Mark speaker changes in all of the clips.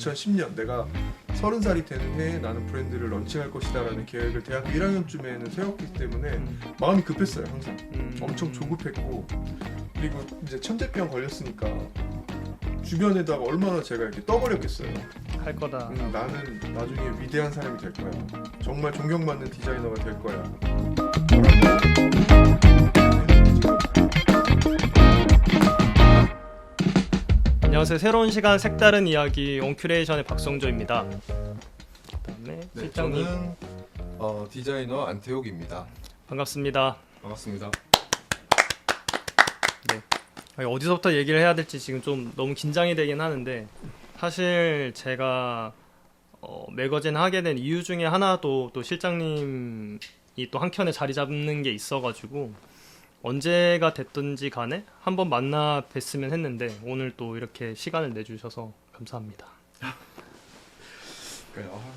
Speaker 1: 2010년 내가 30살이 되는 해에 나는 브랜드를 런칭할 것이다라는 계획을 대학교 1학년쯤에는 세웠기 때문에 마음이 급했어요. 항상 엄청 조급했고, 그리고 이제 천재병 걸렸으니까 주변에다가 얼마나 제가 이렇게 떠벌였겠어요.
Speaker 2: 할 거다.
Speaker 1: 나는 나중에 위대한 사람이 될 거야. 정말 존경받는 디자이너가 될 거야.
Speaker 2: 안녕하세요. 새로운 시간 색다른 이야기 온큐레이션의 박성조입니다. 그다음에
Speaker 3: 네,
Speaker 2: 실장님
Speaker 3: 저는 디자이너 안태욱입니다.
Speaker 2: 반갑습니다.
Speaker 3: 반갑습니다.
Speaker 2: 아니, 어디서부터 얘기를 해야 될지 지금 좀 너무 긴장이 되긴 하는데, 사실 제가 매거진 하게 된 이유 중에 하나도 또 실장님이 또 한켠에 자리 잡는 게 있어가지고 언제가 됐든지 간에 한번 만나 뵀으면 했는데, 오늘 또 이렇게 시간을 내주셔서 감사합니다.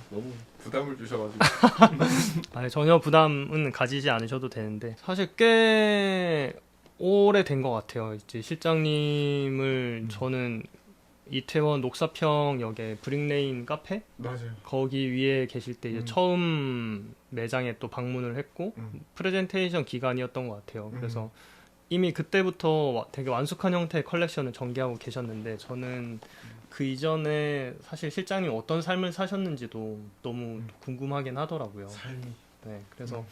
Speaker 1: 너무 부담을 주셔가지고.
Speaker 2: 아니, 전혀 부담은 가지지 않으셔도 되는데, 사실 꽤 오래된 것 같아요. 이제 실장님을 저는 이태원 녹사평역에 브릭레인 카페?
Speaker 1: 맞아요.
Speaker 2: 거기 위에 계실 때 이제 처음 매장에 또 방문을 했고 프레젠테이션 기간이었던 것 같아요. 그래서 이미 그때부터 되게 완숙한 형태의 컬렉션을 전개하고 계셨는데, 저는 그 이전에 사실 실장님 어떤 삶을 사셨는지도 너무 궁금하긴 하더라고요.
Speaker 1: 삶이.
Speaker 2: 네, 그래서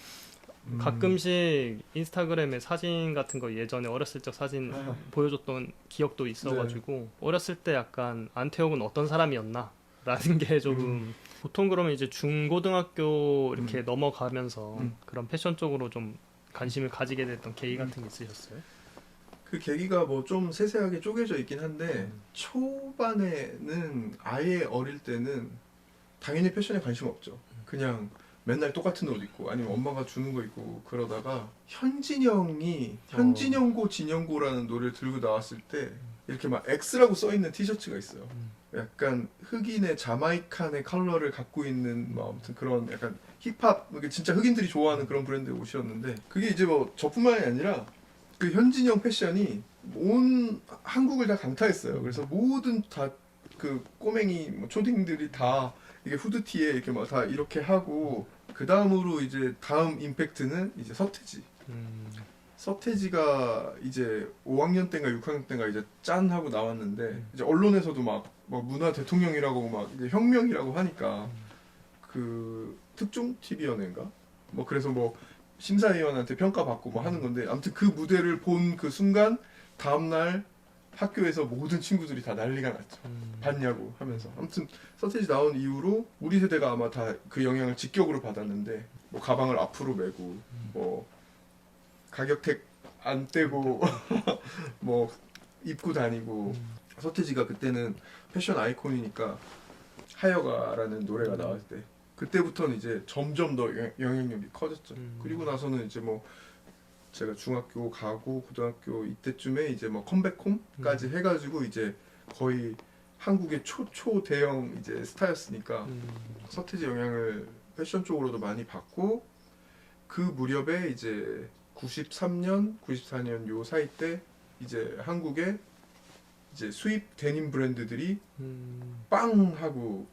Speaker 2: 가끔씩 인스타그램에 사진 같은 거 예전에 어렸을 적 사진 보여줬던 기억도 있어가지고 어렸을 때 약간 안태욱은 어떤 사람이었나 라는 게 조금 보통 그러면 이제 중고등학교 이렇게 넘어가면서 그런 패션 쪽으로 좀 관심을 가지게 됐던 계기 같은 게 있으셨어요?
Speaker 1: 그 계기가 뭐 좀 세세하게 쪼개져 있긴 한데 초반에는 아예 어릴 때는 당연히 패션에 관심 없죠. 그냥 맨날 똑같은 옷 입고 아니면 엄마가 주는 거 입고 그러다가 현진영고 진영고라는 노래를 들고 나왔을 때 이렇게 막 X라고 써있는 티셔츠가 있어요. 약간 흑인의 자마이칸의 컬러를 갖고 있는 뭐 아무튼 그런 약간 힙합, 진짜 흑인들이 좋아하는 그런 브랜드의 옷이었는데, 그게 이제 뭐 저뿐만이 아니라 그 현진영 패션이 온 한국을 다 강타했어요. 그래서 모든 다 그 꼬맹이 뭐 초딩들이 다 이게 후드티에 이렇게 막 다 이렇게 하고, 그 다음으로 이제 다음 임팩트는 이제 서태지. 서태지가 이제 5학년 때인가 6학년 때인가 이제 짠 하고 나왔는데, 이제 언론에서도 막 문화 대통령이라고 막 이제 혁명이라고 하니까 그 특종 TV연예인가 뭐 그래서 뭐 심사위원한테 평가받고 뭐 하는 건데, 아무튼 그 무대를 본 그 순간 다음날 학교에서 모든 친구들이 다 난리가 났죠. 봤냐고 하면서. 아무튼 서태지 나온 이후로 우리 세대가 아마 다 그 영향을 직격으로 받았는데, 뭐 가방을 앞으로 메고 뭐 가격택 안 떼고 뭐 입고 다니고. 서태지가 그때는 패션 아이콘이니까 하여가라는 노래가 나왔을 때 그때부터는 이제 점점 더 영향력이 커졌죠. 그리고 나서는 이제 뭐 제가 중학교 가고 고등학교 이때쯤에 이제 뭐 컴백홈까지 해가지고 이제 거의 한국의 초대형 이제 스타였으니까 서태지 영향을 패션 쪽으로도 많이 받고, 그 무렵에 이제 93년, 94년 요 사이 때 이제 한국에 이제 수입 데님 브랜드들이 빵 하고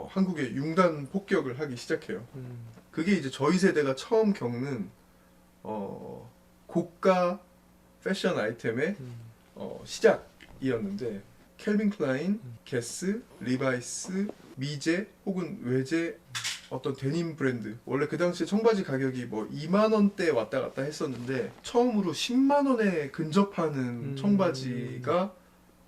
Speaker 1: 한국에 융단 폭격을 하기 시작해요. 그게 이제 저희 세대가 처음 겪는 고가 패션 아이템의 시작이었는데, 캘빈 클라인, 게스, 리바이스, 미제 혹은 외제 어떤 데님 브랜드, 원래 그 당시에 청바지 가격이 뭐 2만 원대 왔다 갔다 했었는데 처음으로 10만 원에 근접하는 청바지가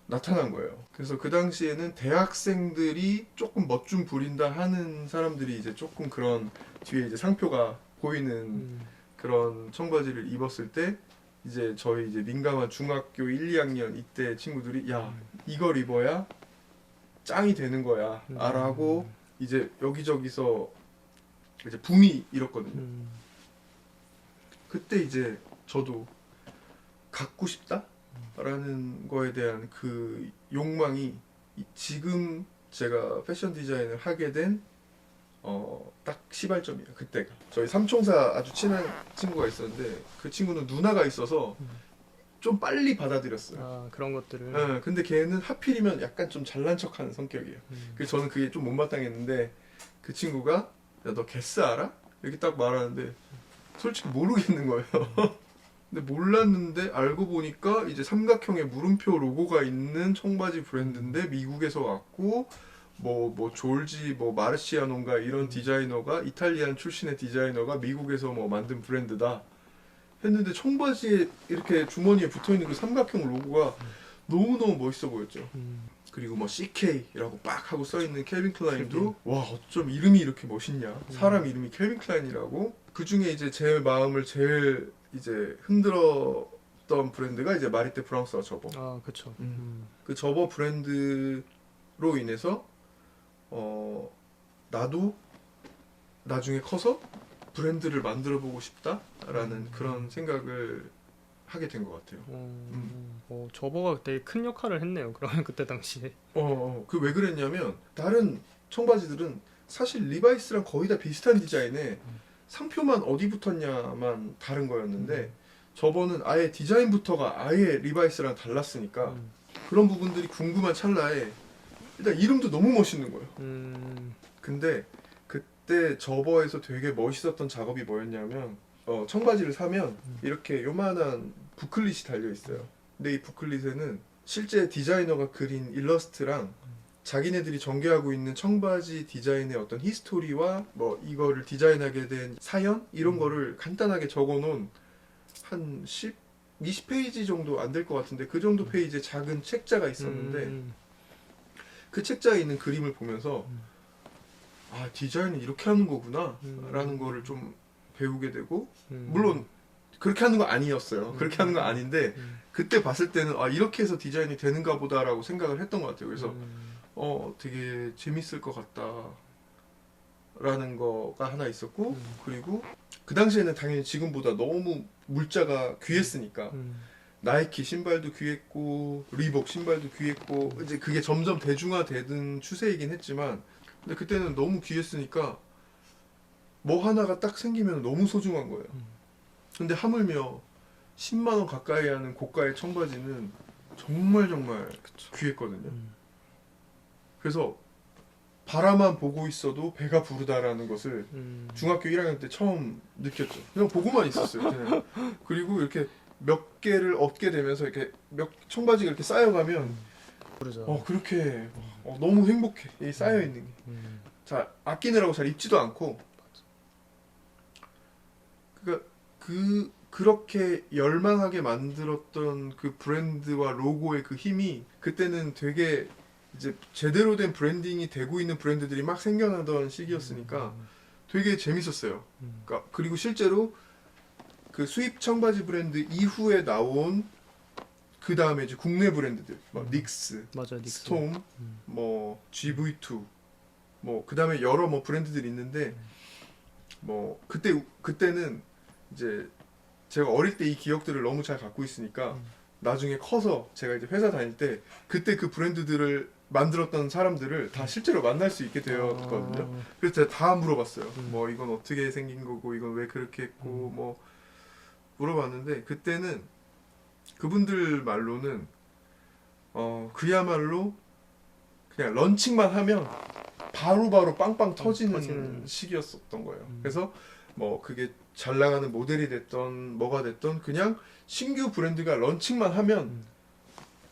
Speaker 1: 나타난 거예요. 그래서 그 당시에는 대학생들이 조금 멋 좀 부린다 하는 사람들이 이제 조금 그런 뒤에 이제 상표가 보이는 그런 청바지를 입었을 때, 이제 저희 이제 민감한 중학교 1, 2학년 이때 친구들이 야, 이걸 입어야 짱이 되는 거야 라고 이제 여기저기서 이제 붐이 일었거든요. 그때 이제 저도 갖고 싶다? 라는 거에 대한 그 욕망이 지금 제가 패션 디자인을 하게 된 딱 시발점이에요. 그때가 저희 삼총사 아주 친한 친구가 있었는데, 그 친구는 누나가 있어서 좀 빨리 받아들였어요.
Speaker 2: 아 그런 것들을.
Speaker 1: 예, 근데 걔는 하필이면 약간 좀 잘난 척하는 성격이에요. 그래서 저는 그게 좀 못마땅했는데 그 친구가 야 너 게스 알아? 이렇게 딱 말하는데 솔직히 모르겠는 거예요. 근데 몰랐는데 알고 보니까 이제 삼각형의 물음표 로고가 있는 청바지 브랜드인데 미국에서 왔고 뭐 졸지 뭐 마르시아노인가 이런 디자이너가 이탈리안 출신의 디자이너가 미국에서 뭐 만든 브랜드다 했는데 청바지에 이렇게 주머니에 붙어있는 그 삼각형 로고가 너무너무 멋있어 보였죠. 그리고 뭐 CK라고 빡 하고 써있는 캘빈 클라인도 와 어쩜 이름이 이렇게 멋있냐. 사람 이름이 캘빈 클라인이라고. 그 중에 이제 제 마음을 제일 이제 흔들었던 브랜드가 이제 마리떼 프랑스와 저버.
Speaker 2: 아 그쵸.
Speaker 1: 그 저버 브랜드로 인해서 나도 나중에 커서 브랜드를 만들어 보고 싶다라는 그런 생각을 하게 된 것 같아요.
Speaker 2: 저버가 되게 큰 역할을 했네요. 그러면 그때 당시에.
Speaker 1: 그 왜 그랬냐면 다른 청바지들은 사실 리바이스랑 거의 다 비슷한 디자인에 상표만 어디 붙었냐만 다른 거였는데 저번은 아예 디자인부터가 아예 리바이스랑 달랐으니까 그런 부분들이 궁금한 찰나에 일단 이름도 너무 멋있는 거예요. 근데 그때 저버에서 되게 멋있었던 작업이 뭐였냐면 청바지를 사면 이렇게 요만한 부클릿이 달려 있어요. 근데 이 부클릿에는 실제 디자이너가 그린 일러스트랑 자기네들이 전개하고 있는 청바지 디자인의 어떤 히스토리와 뭐 이거를 디자인하게 된 사연 이런 거를 간단하게 적어놓은 한 20페이지 정도 안 될 것 같은데 그 정도 페이지에 작은 책자가 있었는데 그 책자에 있는 그림을 보면서 아 디자인은 이렇게 하는 거구나 라는 거를 좀 배우게 되고 물론 그렇게 하는 거 아니었어요. 그렇게 하는 거 아닌데 그때 봤을 때는 아 이렇게 해서 디자인이 되는가 보다라고 생각을 했던 것 같아요. 그래서 되게 재밌을 것 같다라는 거가 하나 있었고 그리고 그 당시에는 당연히 지금보다 너무 물자가 귀했으니까 나이키 신발도 귀했고 리복 신발도 귀했고 이제 그게 점점 대중화되는 추세이긴 했지만 근데 그때는 너무 귀했으니까 뭐 하나가 딱 생기면 너무 소중한 거예요. 근데 하물며 10만 원 가까이 하는 고가의 청바지는 정말 귀했거든요. 그래서 바라만 보고 있어도 배가 부르다라는 것을 중학교 1학년 때 처음 느꼈죠. 그냥 보고만 있었어요. 그냥. 그리고 이렇게 몇 개를 얻게 되면서 이렇게 몇 청바지가 이렇게 쌓여가면
Speaker 2: 그러죠.
Speaker 1: 그렇게 너무 행복해. 이 쌓여 있는 게. 자 아끼느라고 잘 입지도 않고. 그러니까 그렇게 열망하게 만들었던 그 브랜드와 로고의 그 힘이 그때는 되게 이제 제대로 된 브랜딩이 되고 있는 브랜드들이 막 생겨나던 시기였으니까 되게 재밌었어요. 그러니까 그리고 실제로 그 수입 청바지 브랜드 이후에 나온 그 다음에 이제 국내 브랜드들, 뭐 닉스,
Speaker 2: 맞아, 닉스.
Speaker 1: 스톰, 뭐 GV2, 뭐 그 다음에 여러 뭐 브랜드들이 있는데 뭐 그때는 이제 제가 어릴 때 이 기억들을 너무 잘 갖고 있으니까 나중에 커서 제가 이제 회사 다닐 때 그때 그 브랜드들을 만들었던 사람들을 다 실제로 만날 수 있게 되었거든요. 그래서 제가 다 물어봤어요. 뭐 이건 어떻게 생긴 거고 이건 왜 그렇게 했고 뭐 물어봤는데 그때는 그분들 말로는 그야말로 그냥 런칭만 하면 바로바로 빵빵 터지는 시기였었던 거예요. 그래서 뭐 그게 잘 나가는 모델이 됐던 뭐가 됐던 그냥 신규 브랜드가 런칭만 하면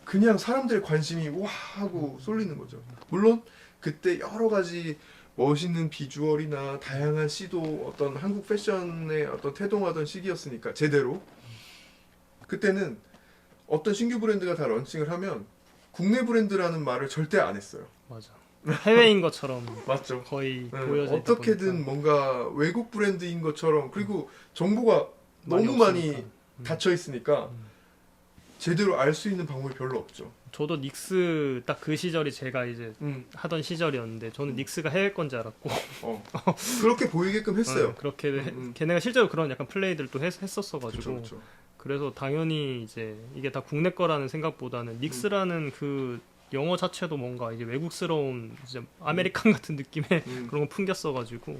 Speaker 1: 그냥 사람들의 관심이 와 하고 쏠리는 거죠. 물론 그때 여러 가지 멋있는 비주얼이나 다양한 시도 어떤 한국 패션에 어떤 태동하던 시기였으니까 제대로 그때는 어떤 신규 브랜드가 다 런칭을 하면 국내 브랜드라는 말을 절대 안 했어요.
Speaker 2: 맞아. 해외인 것처럼
Speaker 1: 맞죠.
Speaker 2: 거의
Speaker 1: 네,
Speaker 2: 보여져 있다
Speaker 1: 어떻게든
Speaker 2: 보니까.
Speaker 1: 뭔가 외국 브랜드인 것처럼 그리고 정보가 너무 많이 닫혀 있으니까 제대로 알 수 있는 방법이 별로 없죠.
Speaker 2: 저도 닉스 딱 그 시절이 제가 이제 하던 시절이었는데 저는 닉스가 해외 건지 알았고
Speaker 1: 그렇게 보이게끔 했어요.
Speaker 2: 그렇게 걔네가 실제로 그런 약간 플레이들도 했었어가지고
Speaker 1: 그쵸.
Speaker 2: 그래서 당연히 이제 이게 다 국내 거라는 생각보다는 닉스라는 그 영어 자체도 뭔가 이제 외국스러운 이제 아메리칸 같은 느낌의 그런 거 풍겼어가지고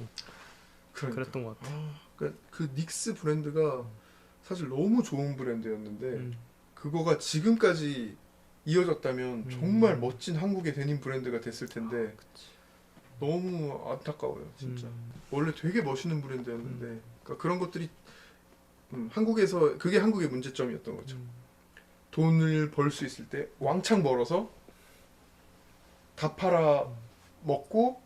Speaker 2: 그랬던 것 같아요.
Speaker 1: 그 닉스 브랜드가 사실 너무 좋은 브랜드였는데 그거가 지금까지 이어졌다면 정말 멋진 한국의 데님 브랜드가 됐을 텐데 너무 안타까워요 진짜. 원래 되게 멋있는 브랜드였는데 그러니까 그런 것들이 한국에서 그게 한국의 문제점이었던 거죠. 돈을 벌 수 있을 때 왕창 벌어서 다 팔아 먹고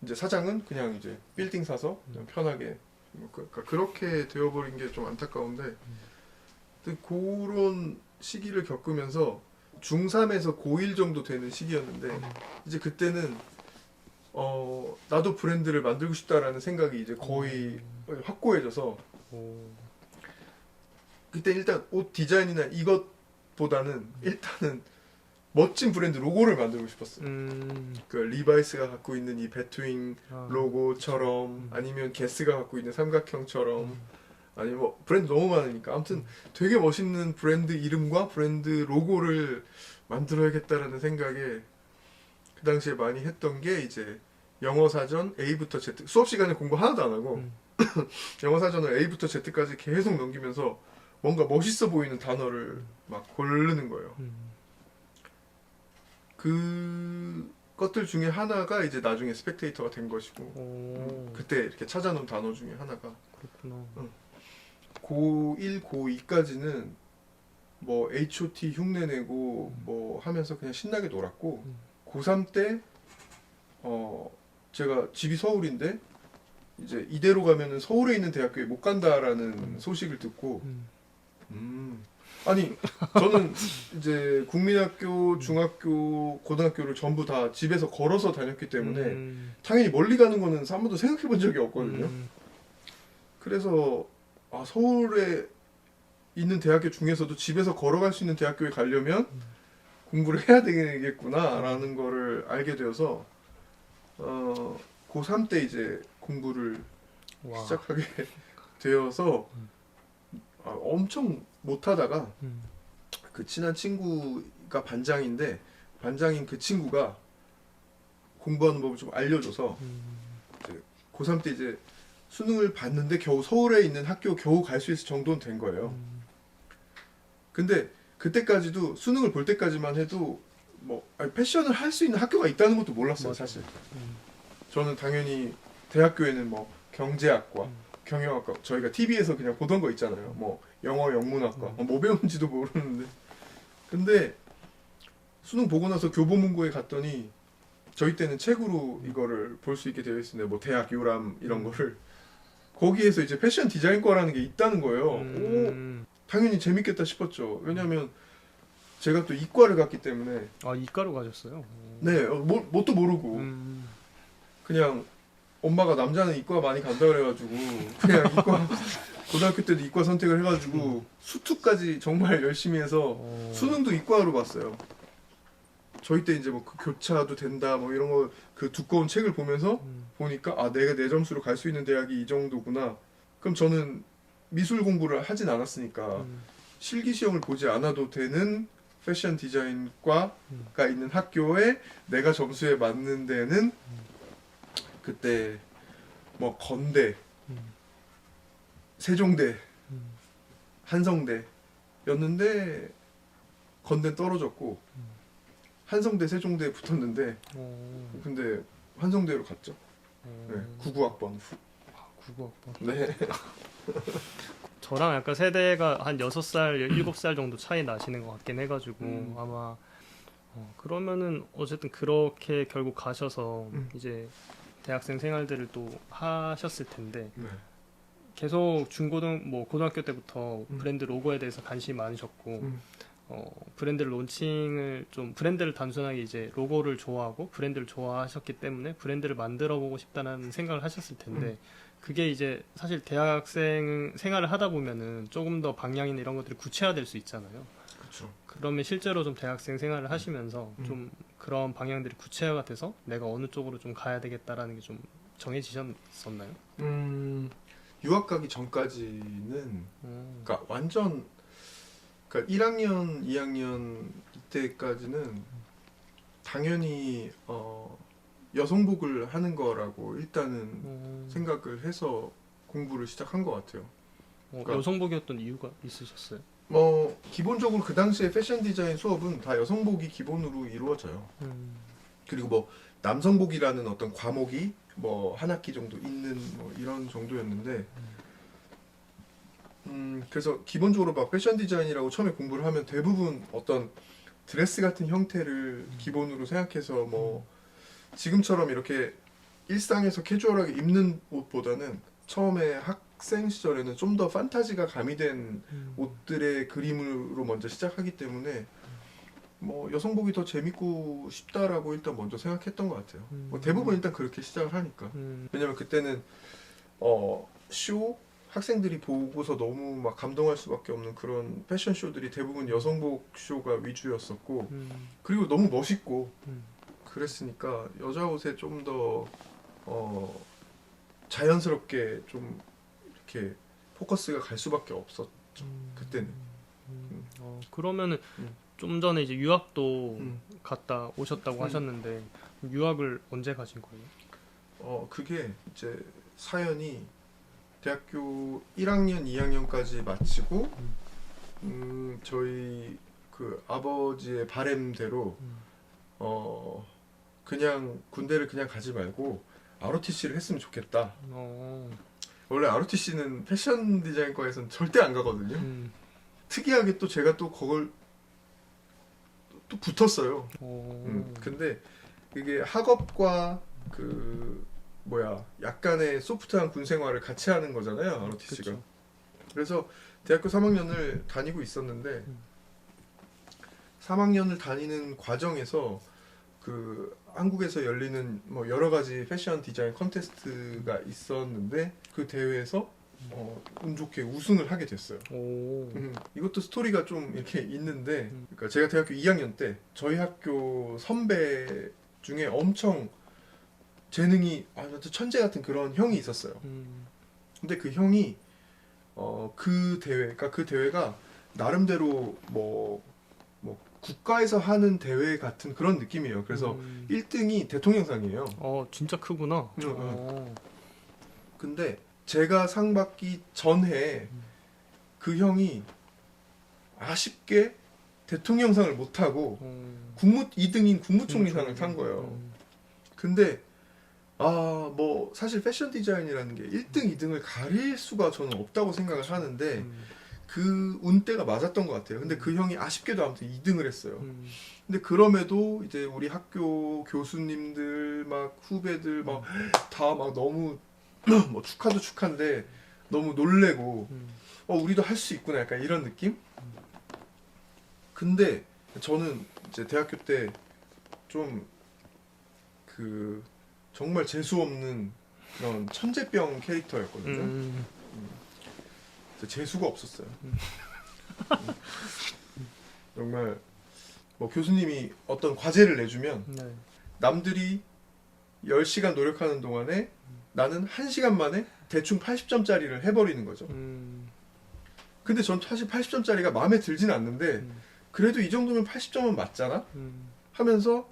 Speaker 1: 이제 사장은 그냥 이제 빌딩 사서 그냥 편하게 그러니까 그렇게 되어버린 게 좀 안타까운데 근데 그런 시기를 겪으면서 중3에서 고1 정도 되는 시기였는데 이제 그때는 나도 브랜드를 만들고 싶다라는 생각이 이제 거의 확고해져서 그때 일단 옷 디자인이나 이것보다는 일단은 멋진 브랜드 로고를 만들고 싶었어요. 그 리바이스가 갖고 있는 이 배트윙 로고처럼 아니면 게스가 갖고 있는 삼각형처럼 아니 뭐 브랜드 너무 많으니까 아무튼 되게 멋있는 브랜드 이름과 브랜드 로고를 만들어야겠다라는 생각에 그 당시에 많이 했던 게 이제 영어 사전 A부터 Z 수업 시간에 공부 하나도 안 하고 영어 사전을 A부터 Z까지 계속 넘기면서 뭔가 멋있어 보이는 단어를 막 고르는 거예요. 그 것들 중에 하나가 이제 나중에 스펙테이터가 된 것이고 그때 이렇게 찾아놓은 단어 중에 하나가
Speaker 2: 그렇구나.
Speaker 1: 고1, 고2까지는 뭐 H.O.T 흉내내고 뭐 하면서 그냥 신나게 놀았고 고3 때 제가 집이 서울인데 이제 이대로 가면은 서울에 있는 대학교에 못 간다라는 소식을 듣고 아니 저는 이제 국민학교, 중학교, 고등학교를 전부 다 집에서 걸어서 다녔기 때문에 당연히 멀리 가는 거는 한 번도 생각해 본 적이 없거든요. 그래서 서울에 있는 대학교 중에서도 집에서 걸어갈 수 있는 대학교에 가려면 공부를 해야 되겠구나라는 거를 알게 되어서 고3 때 이제 공부를 시작하게 되어서 엄청 못하다가 그 친한 친구가 반장인데 반장인 그 친구가 공부하는 법을 좀 알려줘서 이제 고3 때 이제 수능을 봤는데 겨우 서울에 있는 학교 겨우 갈 수 있을 정도는 된 거예요. 근데 그때까지도 수능을 볼 때까지만 해도 뭐 패션을 할 수 있는 학교가 있다는 것도 몰랐어요.
Speaker 2: 맞아.
Speaker 1: 사실 저는 당연히 대학교에는 뭐 경제학과 경영학과 저희가 TV에서 그냥 보던 거 있잖아요. 뭐 영어 영문학과 뭐 배우는지도 모르는데 근데 수능 보고 나서 교보문고에 갔더니 저희 때는 책으로 이거를 볼 수 있게 되어 있었는데 뭐 대학 요람 이런 거를 거기에서 이제 패션 디자인과라는 게 있다는 거예요. 오, 당연히 재밌겠다 싶었죠. 왜냐면 제가 또 이과를 갔기 때문에
Speaker 2: 이과로 가셨어요?
Speaker 1: 네, 뭣도 모르고 그냥 엄마가 남자는 이과 많이 간다 그래가지고 그냥 이과 고등학교 때도 이과 선택을 해가지고 수투까지 정말 열심히 해서 수능도 이과로 봤어요. 저희 때 이제 뭐 그 교차도 된다 뭐 이런 거 그 두꺼운 책을 보면서 보니까 내가 내 점수로 갈 수 있는 대학이 이 정도구나. 그럼 저는 미술 공부를 하진 않았으니까 실기 시험을 보지 않아도 되는 패션 디자인과가 있는 학교에 내가 점수에 맞는 데는 그때 뭐 건대, 세종대, 한성대였는데 건대 떨어졌고 한성대, 세종대에 붙었는데 근데 한성대로 갔죠. 네, 99학번.
Speaker 2: 99학번.
Speaker 1: 네.
Speaker 2: 저랑 약간 세대가 한 6살, 7살 정도 차이 나시는 것 같긴 해가지고 아마 그러면은 어쨌든 그렇게 결국 가셔서 이제 대학생 생활들을 또 하셨을 텐데
Speaker 1: 네.
Speaker 2: 계속 고등학교 때부터 브랜드 로고에 대해서 관심이 많으셨고 브랜드 론칭을 좀 브랜드를 단순하게 이제 로고를 좋아하고 브랜드를 좋아하셨기 때문에 브랜드를 만들어 보고 싶다는 생각을 하셨을 텐데 그게 이제 사실 대학생 생활을 하다 보면은 조금 더 방향이나 이런 것들이 구체화될 수 있잖아요.
Speaker 1: 그렇죠.
Speaker 2: 그러면 실제로 좀 대학생 생활을 하시면서 좀 그런 방향들이 구체화가 돼서 내가 어느 쪽으로 좀 가야 되겠다라는 게 좀 정해지셨었나요?
Speaker 1: 유학 가기 전까지는 그러니까 완전 그러니까 1학년, 2학년 이때까지는 당연히 여성복을 하는 거라고 일단은 생각을 해서 공부를 시작한 것 같아요. 그러니까
Speaker 2: 여성복이었던 이유가 있으셨어요?
Speaker 1: 기본적으로 그 당시에 패션 디자인 수업은 다 여성복이 기본으로 이루어져요. 그리고 뭐 남성복이라는 어떤 과목이 뭐 한 학기 정도 있는 뭐 이런 정도였는데 그래서 기본적으로 막 패션 디자인이라고 처음에 공부를 하면 대부분 어떤 드레스 같은 형태를 기본으로 생각해서 뭐 지금처럼 이렇게 일상에서 캐주얼하게 입는 옷보다는 처음에 학생 시절에는 좀 더 판타지가 가미된 옷들의 그림으로 먼저 시작하기 때문에 뭐 여성복이 더 재밌고 쉽다라고 일단 먼저 생각했던 것 같아요. 뭐 대부분 일단 그렇게 시작을 하니까. 왜냐면 그때는 쇼 학생들이 보고서 너무 막 감동할 수밖에 없는 그런 패션 쇼들이 대부분 여성복 쇼가 위주였었고 그리고 너무 멋있고 그랬으니까 여자 옷에 좀 더 자연스럽게 좀 이렇게 포커스가 갈 수밖에 없었죠. 그때는.
Speaker 2: 그러면은
Speaker 1: 음.
Speaker 2: 좀 전에 이제 유학도
Speaker 1: 음.
Speaker 2: 갔다 오셨다고 하셨는데 유학을 언제 가신 거예요?
Speaker 1: 그게 이제 사연이 대학교 1학년, 2학년까지 마치고 저희 그 아버지의 바램대로 그냥 군대를 그냥 가지 말고 ROTC를 했으면 좋겠다. 원래 ROTC는 패션 디자인과에서는 절대 안 가거든요. 특이하게 또 제가 또 그걸 또 붙었어요. 근데 이게 학업과 그 약간의 소프트한 군 생활을 같이 하는 거잖아요, ROTC가.
Speaker 2: 그쵸.
Speaker 1: 그래서 대학교 3학년을 다니고 있었는데 3학년을 다니는 과정에서 그 한국에서 열리는 뭐 여러 가지 패션 디자인 컨테스트가 있었는데 그 대회에서 운 좋게 우승을 하게 됐어요. 이것도 스토리가 좀 이렇게 있는데, 그러니까 제가 대학교 2학년 때 저희 학교 선배 중에 엄청 재능이 아주 천재 같은 그런 형이 있었어요. 근데 그 형이 그러니까 그 대회가 나름대로 뭐 국가에서 하는 대회 같은 그런 느낌이에요. 그래서 1등이 대통령상이에요.
Speaker 2: 진짜 크구나.
Speaker 1: 근데 제가 상 받기 전에 그 형이 아쉽게 대통령상을 못 타고 2등인 국무총리상을 탄 거예요. 근데 뭐 사실 패션 디자인이라는 게 1등, 2등을 가릴 수가 저는 없다고 생각을 하는데 그 운대가 맞았던 것 같아요. 근데 그 형이 아쉽게도 아무튼 2등을 했어요. 근데 그럼에도 이제 우리 학교 교수님들 막 후배들 막 다 막 너무 뭐 축하도 축하인데 너무 놀래고 우리도 할 수 있구나 약간 이런 느낌? 근데 저는 이제 대학교 때 좀 그 정말 재수 없는 그런 천재병 캐릭터였거든요. 재수가 없었어요. 정말 뭐 교수님이 어떤 과제를 내주면 남들이 10시간 노력하는 동안에 나는 1시간 만에 대충 80점짜리를 해버리는 거죠. 근데 전 사실 80점짜리가 마음에 들진 않는데 그래도 이 정도면 80점은 맞잖아? 하면서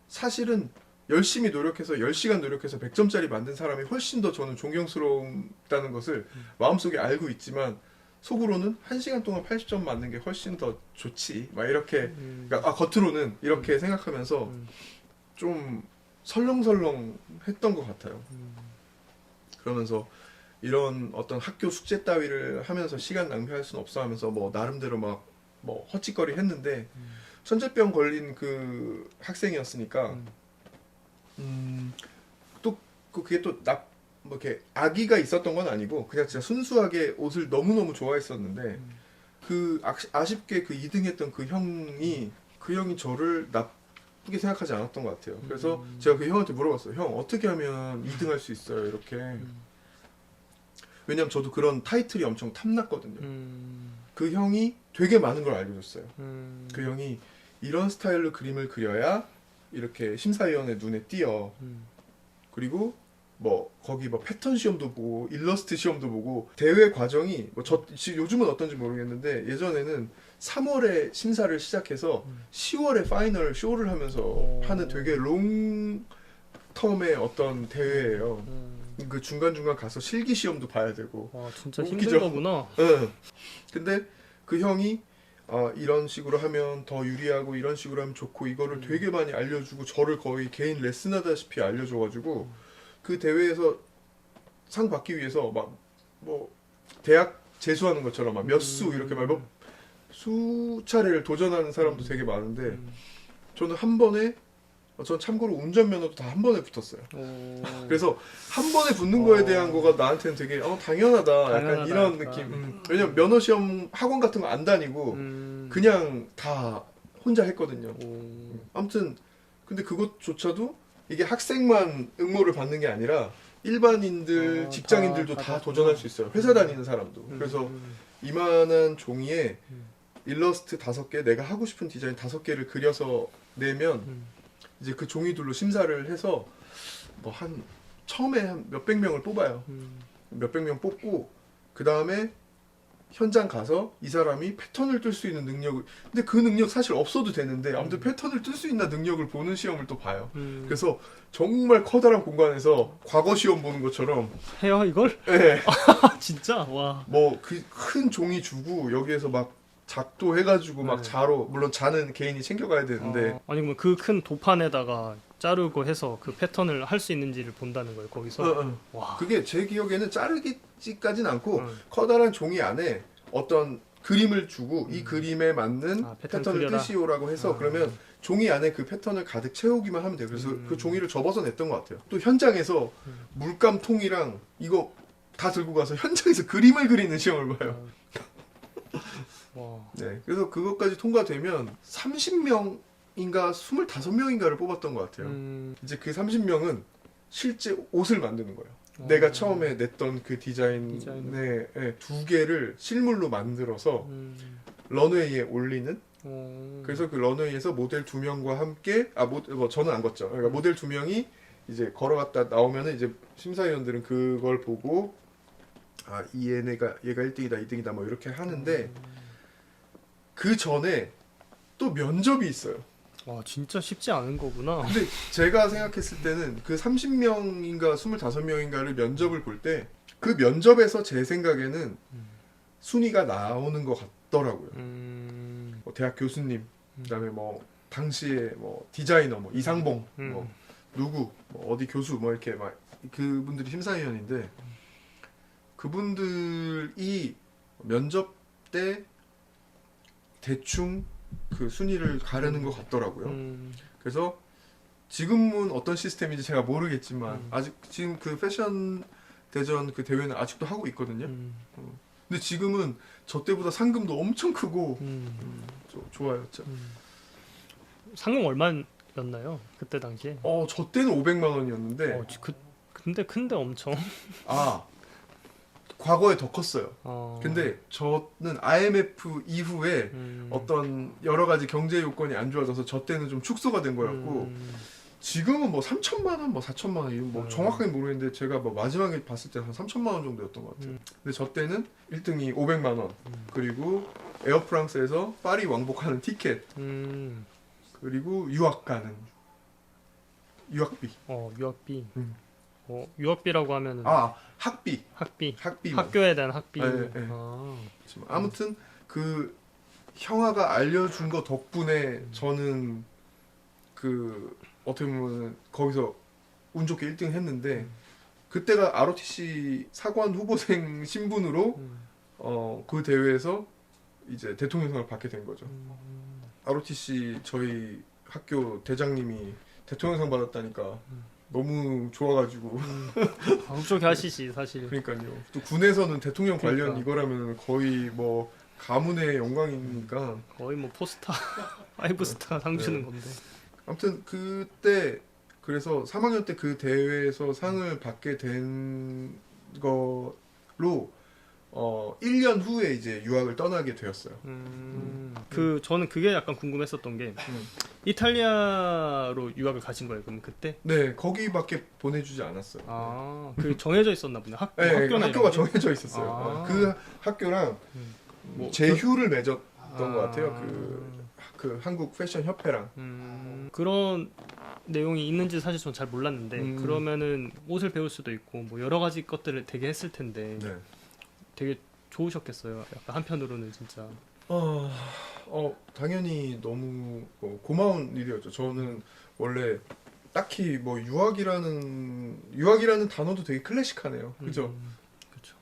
Speaker 1: 사실은 열심히 노력해서 10시간 노력해서 100점짜리 만든 사람이 훨씬 더 저는 존경스럽다는 것을 마음속에 알고 있지만 속으로는 1시간 동안 80점 맞는 게 훨씬 더 좋지 막 이렇게 그러니까 겉으로는 이렇게 생각하면서 좀 설렁설렁 했던 것 같아요. 그러면서 이런 어떤 학교 숙제 따위를 하면서 시간 낭비할 수는 없어 하면서 뭐 나름대로 막 뭐 헛짓거리 했는데 천재병 걸린 그 학생이었으니까 또 그게 또 뭐 이렇게 악의가 있었던 건 아니고 그냥 진짜 순수하게 옷을 너무너무 좋아했었는데 그 아쉽게 그 2등 했던 그 형이 저를 나쁘게 생각하지 않았던 것 같아요. 그래서 제가 그 형한테 물어봤어요. 형 어떻게 하면 2등 할 수 있어요? 이렇게. 왜냐면 저도 그런 타이틀이 엄청 탐났거든요. 그 형이 되게 많은 걸 알려줬어요. 그 형이 이런 스타일로 그림을 그려야 이렇게 심사위원의 눈에 띄어. 그리고 뭐 거기 뭐 패턴 시험도 보고 일러스트 시험도 보고 대회 과정이 뭐 요즘은 어떤지 모르겠는데 예전에는 3월에 심사를 시작해서 10월에 파이널 쇼를 하면서 하는 되게 롱 텀의 어떤 대회예요. 그 중간중간 가서 실기 시험도 봐야 되고.
Speaker 2: 와 진짜
Speaker 1: 웃기죠?
Speaker 2: 힘든 거구나.
Speaker 1: 응. 근데 그 형이 이런 식으로 하면 더 유리하고 이런 식으로 하면 좋고 이거를 되게 많이 알려주고 저를 거의 개인 레슨하다시피 알려줘가지고 그 대회에서 상 받기 위해서 막 뭐 대학 재수하는 것처럼 막 몇 수 이렇게 막 수차례를 도전하는 사람도 되게 많은데 저는 한 번에 전 참고로 운전면허도 다 한 번에 붙었어요. 그래서 한 번에 붙는 거에 대한 거가 나한테는 되게 당연하다 약간
Speaker 2: 당연하다,
Speaker 1: 이런
Speaker 2: 약간.
Speaker 1: 느낌. 왜냐면 면허 시험 학원 같은 거 안 다니고 그냥 다 혼자 했거든요. 아무튼 근데 그것조차도 이게 학생만 응모를 받는 게 아니라 일반인들, 직장인들도 다 도전할 수 있어요. 회사 다니는 사람도. 그래서 이만한 종이에 일러스트 5개, 내가 하고 싶은 디자인 5개를 그려서 내면 이제 그 종이들로 심사를 해서 뭐 한 처음에 한 몇백 명을 뽑아요. 몇백 명 뽑고 그 다음에 현장 가서 이 사람이 패턴을 뜰 수 있는 능력을, 근데 그 능력 사실 없어도 되는데 아무튼 패턴을 뜰 수 있는 능력을 보는 시험을 또 봐요. 그래서 정말 커다란 공간에서 과거 시험 보는 것처럼
Speaker 2: 해요 이걸?
Speaker 1: 네.
Speaker 2: 진짜? 와.
Speaker 1: 뭐 그 큰 종이 주고 여기에서 막 작도 해가지고 막 자로, 물론 자는 개인이 챙겨가야 되는데
Speaker 2: 아니 그러면 그 큰 도판에다가 자르고 해서 그 패턴을 할 수 있는지를 본다는 거예요 거기서? 와.
Speaker 1: 그게 제 기억에는 자르기까지는 않고 커다란 종이 안에 어떤 그림을 주고 이 그림에 맞는
Speaker 2: 패턴
Speaker 1: 패턴을
Speaker 2: 그려라.
Speaker 1: 뜨시오라고 해서 그러면 종이 안에 그 패턴을 가득 채우기만 하면 돼요. 그래서 그 종이를 접어서 냈던 것 같아요. 또 현장에서 물감통이랑 이거 다 들고 가서 현장에서 그림을 그리는 시험을 봐요.
Speaker 2: 와.
Speaker 1: 네, 그래서 그것까지 통과되면 30명인가 25명인가를 뽑았던 것 같아요. 이제 그 30명은 실제 옷을 만드는 거예요. 내가 처음에 냈던 그 디자인의 2개를 실물로 만들어서 런웨이에 올리는. 그래서 그 런웨이에서 모델 2명과 함께 뭐 저는 안 걷죠. 그러니까 모델 2명이 이제 걸어갔다 나오면은 이제 심사위원들은 그걸 보고 얘가 1등이다 2등이다 뭐 이렇게 하는데 그 전에 또 면접이 있어요.
Speaker 2: 와 진짜 쉽지 않은 거구나.
Speaker 1: 근데 제가 생각했을 때는 그 30명인가 25명인가를 면접을 볼 때 그 면접에서 제 생각에는 순위가 나오는 것 같더라고요. 뭐 대학 교수님, 그다음에 뭐 당시에 뭐 디자이너, 뭐 이상봉, 뭐 누구, 뭐 어디 교수, 뭐 이렇게 막 그분들이 심사위원인데 그분들이 면접 때 대충 그 순위를 가르는 것 같더라고요. 그래서 지금은 어떤 시스템인지 제가 모르겠지만 아직 지금 그 패션 대전 그 대회는 아직도 하고 있거든요. 근데 지금은 저 때보다 상금도 엄청 크고 좋아요.
Speaker 2: 상금 얼마였나요? 그때 당시에?
Speaker 1: 저 때는 500만 원이었는데
Speaker 2: 근데 큰데 엄청.
Speaker 1: 과거에 더 컸어요. 근데 저는 IMF 이후에 어떤 여러 가지 경제 요건이 안 좋아져서 저 때는 좀 축소가 된 거였고 지금은 뭐 3천만 원, 뭐 4천만 원, 뭐 정확하게 모르겠는데 제가 뭐 마지막에 봤을 때 한 3천만 원 정도였던 것 같아요. 근데 저 때는 1등이 500만 원, 그리고 에어프랑스에서 파리 왕복하는 티켓, 그리고 유학 가는 유학비.
Speaker 2: 유학비. 유학비라고 하면은
Speaker 1: 학비.
Speaker 2: 학교에 대한 학비.
Speaker 1: 네. 아무튼 그 형아가 알려준 거 덕분에 저는 그 어떻게 보면 거기서 운 좋게 1등 했는데 그때가 ROTC 사관 후보생 신분으로 그 대회에서 이제 대통령상을 받게 된 거죠. ROTC 저희 학교 대장님이 대통령상 받았다니까 너무 좋아가지고
Speaker 2: 그렇게 하시지 사실.
Speaker 1: 그러니까요. 또 군에서는 대통령 관련
Speaker 2: 그러니까.
Speaker 1: 이거라면 거의 뭐 가문의 영광이니까
Speaker 2: 거의 뭐 포스타, 5스타 상 주는 건데.
Speaker 1: 아무튼 그때 그래서 3학년 때 그 대회에서 상을 받게 된 거로 1년 후에 이제 유학을 떠나게 되었어요.
Speaker 2: 저는 그게 약간 궁금했었던 게 이탈리아로 유학을 가신 거예요. 그럼 그때?
Speaker 1: 네, 거기밖에 보내주지 않았어요.
Speaker 2: 그 정해져 있었나 보네.
Speaker 1: 네,
Speaker 2: 학교나
Speaker 1: 학교가
Speaker 2: 이런 게?
Speaker 1: 정해져 있었어요. 그 학교랑
Speaker 2: 뭐
Speaker 1: 제휴를 맺었던 것 같아요. 그 한국 패션 협회랑.
Speaker 2: 그런 내용이 있는지 사실 전 잘 몰랐는데 그러면은 옷을 배울 수도 있고 뭐 여러 가지 것들을 되게 했을 텐데
Speaker 1: 네.
Speaker 2: 되게 좋으셨겠어요. 약간 한편으로는 진짜.
Speaker 1: 당연히 너무 고마운 일이었죠. 저는 원래 딱히 뭐 유학이라는 단어도 되게 클래식하네요. 그죠?
Speaker 2: 그렇죠.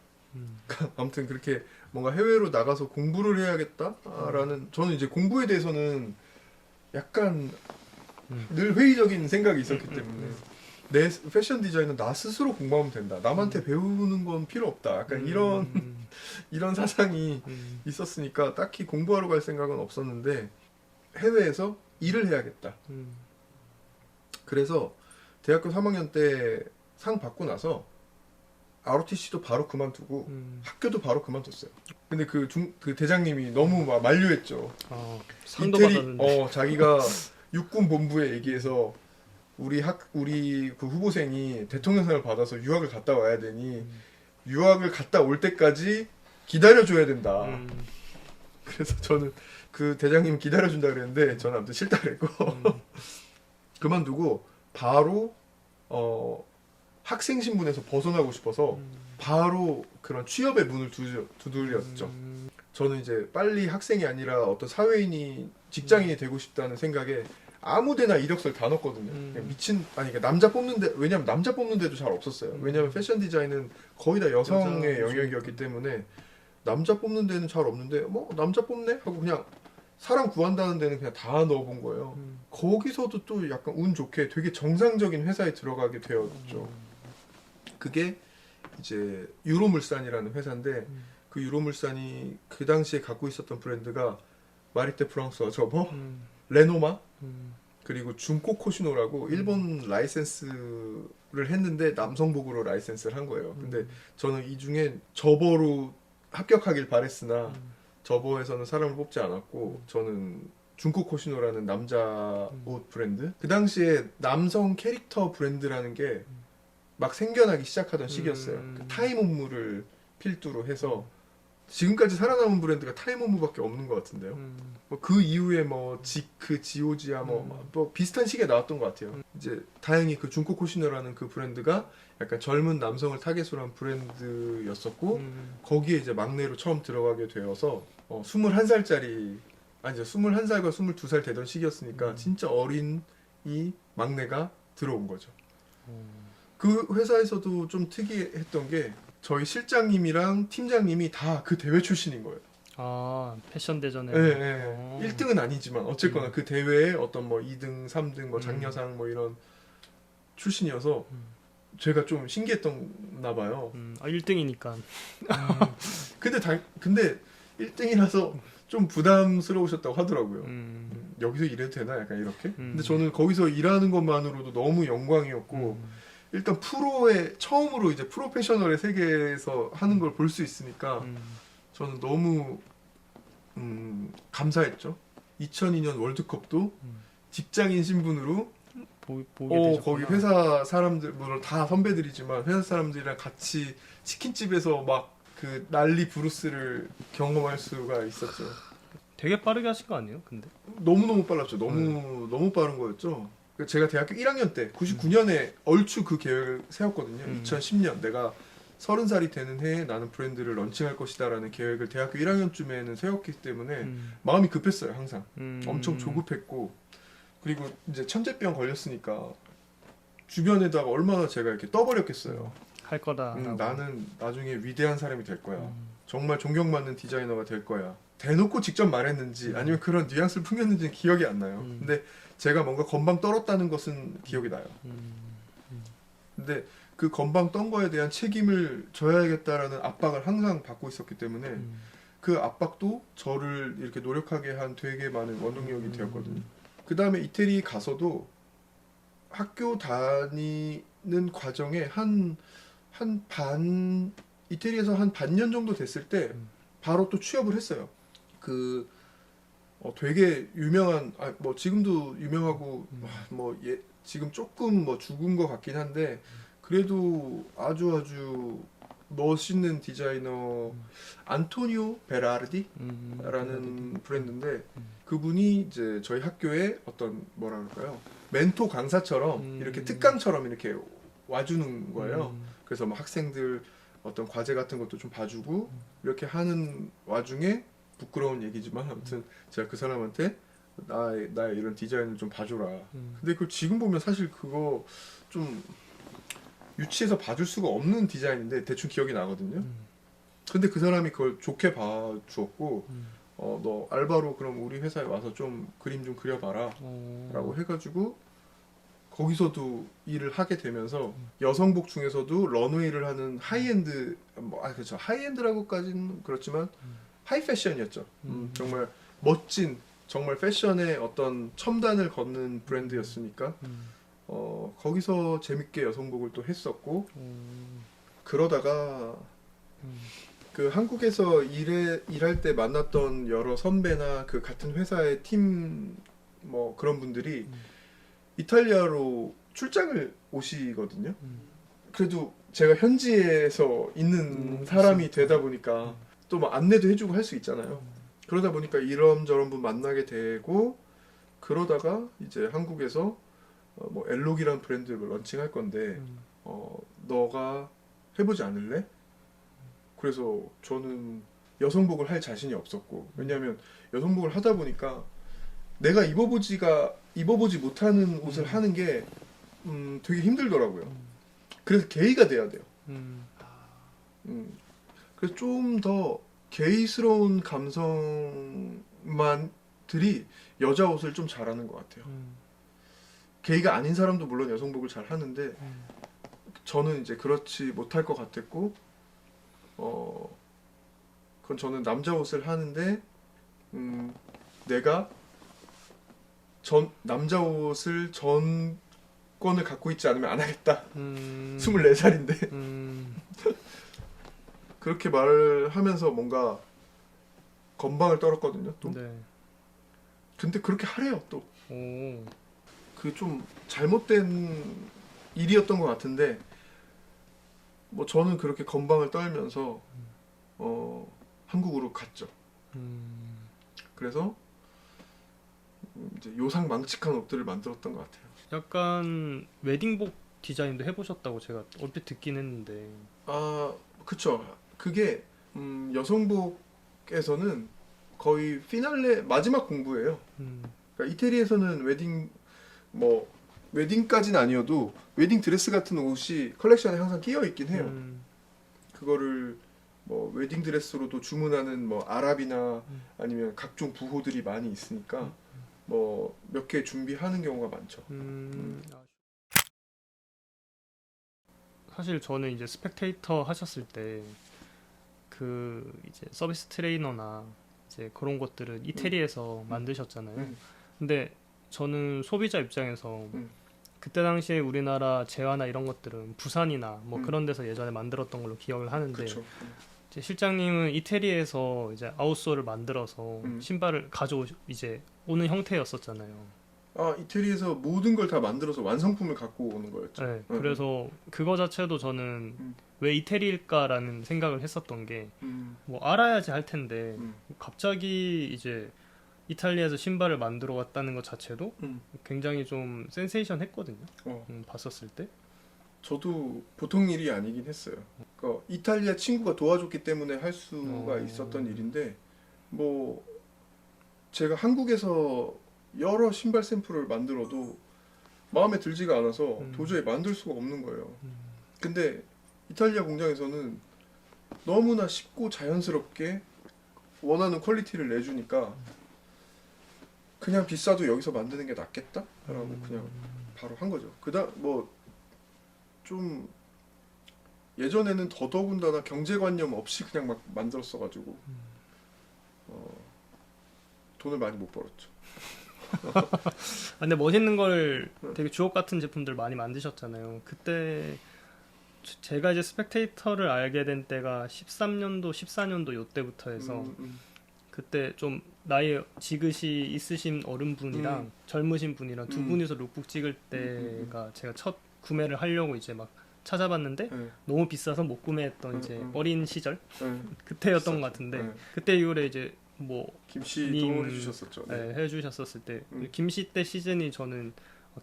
Speaker 1: 아무튼 그렇게 뭔가 해외로 나가서 공부를 해야겠다라는 저는 이제 공부에 대해서는 약간 늘 회의적인 생각이 있었기 때문에 내 패션 디자인은 나 스스로 공부하면 된다. 남한테 배우는 건 필요 없다. 약간 이런 사상이 있었으니까 딱히 공부하러 갈 생각은 없었는데 해외에서 일을 해야겠다. 그래서 대학교 3학년 때 상 받고 나서 ROTC도 바로 그만두고 학교도 바로 그만뒀어요. 근데 그 대장님이 너무 막 만류했죠.
Speaker 2: 상도
Speaker 1: 이태리
Speaker 2: 받았는데.
Speaker 1: 자기가 육군 본부에 얘기해서 우리 그 후보생이 대통령상을 받아서 유학을 갔다 와야 되니 유학을 갔다 올 때까지 기다려줘야 된다. 그래서 저는 그 대장님 기다려준다 그랬는데 저는 아무튼 싫다 그랬고 그만두고 바로 학생 신분에서 벗어나고 싶어서 바로 그런 취업의 문을 두드렸죠. 저는 이제 빨리 학생이 아니라 어떤 사회인이 직장인이 되고 싶다는 생각에 아무데나 이력서를 다 넣었거든요. 그냥 그러니까 남자 뽑는데 왜냐면 남자 뽑는데도 잘 없었어요. 왜냐면 패션 디자인은 거의 다 여성의 영역이었기 때문에 남자 뽑는 데는 잘 없는데 뭐 남자 뽑네 하고 그냥 사람 구한다는 데는 그냥 다 넣어본 거예요. 거기서도 또 약간 운 좋게 되게 정상적인 회사에 들어가게 되었죠. 그게 이제 유로물산이라는 회사인데 그 유로물산이 그 당시에 갖고 있었던 브랜드가 마리떼 프랑스와 저버, 레노마, 그리고 준코 코시노라고 일본 라이센스를 했는데 남성복으로 라이센스를 한 거예요. 근데 저는 이 중에 저버로 합격하길 바랬으나 저버에서는 사람을 뽑지 않았고 저는 준코 코시노라는 남자 옷 브랜드 그 당시에 남성 캐릭터 브랜드라는 게 막 생겨나기 시작하던 시기였어요. 그 타임온무를 필두로 해서 지금까지 살아남은 브랜드가 타임온무밖에 없는 것 같은데요. 그 이후에 뭐 지크, 지오지아 뭐 비슷한 시기에 나왔던 것 같아요. 이제 다행히 그 준코 코시노라는 그 브랜드가 약간 젊은 남성을 타겟으로 한 브랜드였었고 거기에 이제 막내로 처음 들어가게 되어서 21살짜리 이제 21살과 22살 되던 시기였으니까 진짜 어린 이 막내가 들어온 거죠. 그 회사에서도 좀 특이했던 게 저희 실장님이랑 팀장님이 다 그 대회 출신인 거예요.
Speaker 2: 패션 대전에.
Speaker 1: 네. 1등은 아니지만 어쨌거나 그 대회에 어떤 뭐 2등, 3등, 뭐 장려상 뭐 이런 출신이어서 제가 좀 신기했던나 봐요.
Speaker 2: 1등이니까.
Speaker 1: 근데 1등이라서 좀 부담스러우셨다고 하더라고요. 여기서 일해도 되나? 약간 이렇게. 근데 저는 거기서 일하는 것만으로도 너무 영광이었고 일단 처음으로 이제 프로페셔널의 세계에서 하는 걸 볼 수 있으니까 저는 너무 감사했죠. 2002년 월드컵도 직장인 신분으로
Speaker 2: 보게 되셨구나.
Speaker 1: 거기 회사 사람들 물론 다 선배들이지만 회사 사람들이랑 같이 치킨집에서 막 그 난리 브루스를 경험할 수가 있었죠.
Speaker 2: 되게 빠르게 하신 거 아니에요? 근데
Speaker 1: 너무 빨랐죠. 너무 빠른 거였죠. 제가 대학교 1학년 때 99년에 얼추 그 계획을 세웠거든요. 2010년 내가 30살이 되는 해에 나는 브랜드를 런칭할 것이다라는 계획을 대학교 1학년쯤에는 세웠기 때문에 마음이 급했어요. 항상 엄청 조급했고 그리고 이제 천재병 걸렸으니까 주변에다가 얼마나 제가 이렇게 떠버렸겠어요.
Speaker 2: 할 거다.
Speaker 1: 나는 나중에 위대한 사람이 될 거야. 정말 존경받는 디자이너가 될 거야. 대놓고 직접 말했는지 아니면 그런 뉘앙스를 풍겼는지는 기억이 안 나요. 근데 제가 뭔가 건방 떨었다는 것은 기억이 나요. 근데 그 건방 떤 거에 대한 책임을 져야겠다라는 압박을 항상 받고 있었기 때문에 그 압박도 저를 이렇게 노력하게 한 되게 많은 원동력이 되었거든요. 그 다음에 이태리 가서도 학교 다니는 과정에 이태리에서 한 반년 정도 됐을 때 바로 또 취업을 했어요. 되게 유명한 뭐 지금도 유명하고 지금 조금 뭐 죽은 것 같긴 한데 그래도 아주 멋있는 디자이너 안토니오 베라르디라는 브랜드인데 그분이 이제 저희 학교에 어떤 뭐라 그럴까요? 멘토 강사처럼 이렇게 특강처럼 이렇게 와주는 거예요. 그래서 뭐 학생들 어떤 과제 같은 것도 좀 봐주고 이렇게 하는 와중에 부끄러운 얘기지만 아무튼 제가 그 사람한테 나의 이런 디자인을 좀 봐줘라. 근데 그 지금 보면 사실 그거 좀 유치해서 봐줄 수가 없는 디자인인데 대충 기억이 나거든요. 근데 그 사람이 그걸 좋게 봐주었고 너 알바로 그럼 우리 회사에 와서 좀 그림 좀 그려봐라 라고 해가지고 거기서도 일을 하게 되면서 여성복 중에서도 런웨이를 하는 하이엔드 그렇죠. 하이엔드라고까지는 그렇지만 하이 패션이었죠. 정말 멋진 정말 패션의 어떤 첨단을 걷는 브랜드였으니까 거기서 재밌게 여성복을 또 했었고 그러다가 그 한국에서 일할 때 만났던 여러 선배나 그 같은 회사의 팀 뭐 그런 분들이 이탈리아로 출장을 오시거든요. 그래도 제가 현지에서 있는 사람이 되다 보니까 또 뭐 안내도 해주고 할 수 있잖아요. 그러다 보니까 이런저런 분 만나게 되고 그러다가 이제 한국에서 뭐 엘록이란 브랜드를 런칭할 건데 너가 해보지 않을래? 그래서 저는 여성복을 할 자신이 없었고 왜냐하면 여성복을 하다 보니까 내가 입어보지 못하는 옷을 하는 게 되게 힘들더라고요. 그래서 게이가 돼야 돼요. 그래서 좀 더 게이스러운 감성만들이 여자 옷을 좀 잘하는 것 같아요. 게이가 아닌 사람도 물론 여성복을 잘 하는데 저는 이제 그렇지 못할 것 같았고 그건 저는 남자 옷을 하는데 내가 남자 옷을 전권을 갖고 있지 않으면 안 하겠다. 24살인데 그렇게 말을 하면서 뭔가 건방을 떨었거든요. 또.
Speaker 2: 네.
Speaker 1: 근데 그렇게 하래요. 또.
Speaker 2: 오.
Speaker 1: 그 좀 잘못된 일이었던 것 같은데 뭐 저는 그렇게 건방을 떨면서 한국으로 갔죠. 그래서 이제 요상망측한 옷들을 만들었던 것 같아요.
Speaker 2: 약간 웨딩복 디자인도 해보셨다고 제가 얼핏 듣긴 했는데.
Speaker 1: 아, 그쵸. 그게 여성복에서는 거의 피날레 마지막 공부예요. 그러니까 이태리에서는 웨딩까지는 아니어도 웨딩 드레스 같은 옷이 컬렉션에 항상 끼어 있긴 해요. 그거를 뭐 웨딩 드레스로도 주문하는 뭐 아랍이나 아니면 각종 부호들이 많이 있으니까 뭐 몇 개 준비하는 경우가 많죠.
Speaker 2: 사실 저는 이제 스펙테이터 하셨을 때 그 이제 서비스 트레이너나 이제 그런 것들은 이태리에서 만드셨잖아요. 근데 저는 소비자 입장에서 그때 당시에 우리나라 재화나 이런 것들은 부산이나 뭐 그런 데서 예전에 만들었던 걸로 기억을 하는데
Speaker 1: 그쵸.
Speaker 2: 이제 실장님은 이태리에서 이제 아웃솔을 만들어서 신발을 이제 오는 형태였었잖아요.
Speaker 1: 아, 이태리에서 모든 걸 다 만들어서 완성품을 갖고 오는 거였죠.
Speaker 2: 네, 그래서 그거 자체도 저는 왜 이태리일까라는 생각을 했었던 게 뭐 알아야지 할 텐데 갑자기 이제 이탈리아에서 신발을 만들어 왔다는 것 자체도 굉장히 좀 센세이션했거든요. 봤었을 때.
Speaker 1: 저도 보통 일이 아니긴 했어요. 그러니까 이탈리아 친구가 도와줬기 때문에 할 수가 있었던 일인데 뭐 제가 한국에서 여러 신발 샘플을 만들어도 마음에 들지가 않아서 도저히 만들 수가 없는 거예요. 근데 이탈리아 공장에서는 너무나 쉽고 자연스럽게 원하는 퀄리티를 내주니까 그냥 비싸도 여기서 만드는 게 낫겠다라고 그냥 바로 한 거죠. 뭐 좀 예전에는 더더군다나 경제관념 없이 그냥 막 만들었어가지고 돈을 많이 못 벌었죠.
Speaker 2: 근데 멋있는 걸 되게 주옥 같은 제품들 많이 만드셨잖아요. 그때 제가 이제 스펙테이터를 알게 된 때가 13년도, 14년도 요때부터 해서 그때 좀 나이 지긋이 있으신 어른분이랑 젊으신 분이랑 두 분이서 룩북 찍을 때가 제가 첫 구매를 하려고 이제 막 찾아봤는데 너무 비싸서 못 구매했던 이제 어린 시절 그때였던 것 같은데 그때 이후에 이제 뭐
Speaker 1: 김씨도
Speaker 2: 님,
Speaker 1: 해주셨었죠.
Speaker 2: 네, 해주셨었을 때 김씨 때 시즌이 저는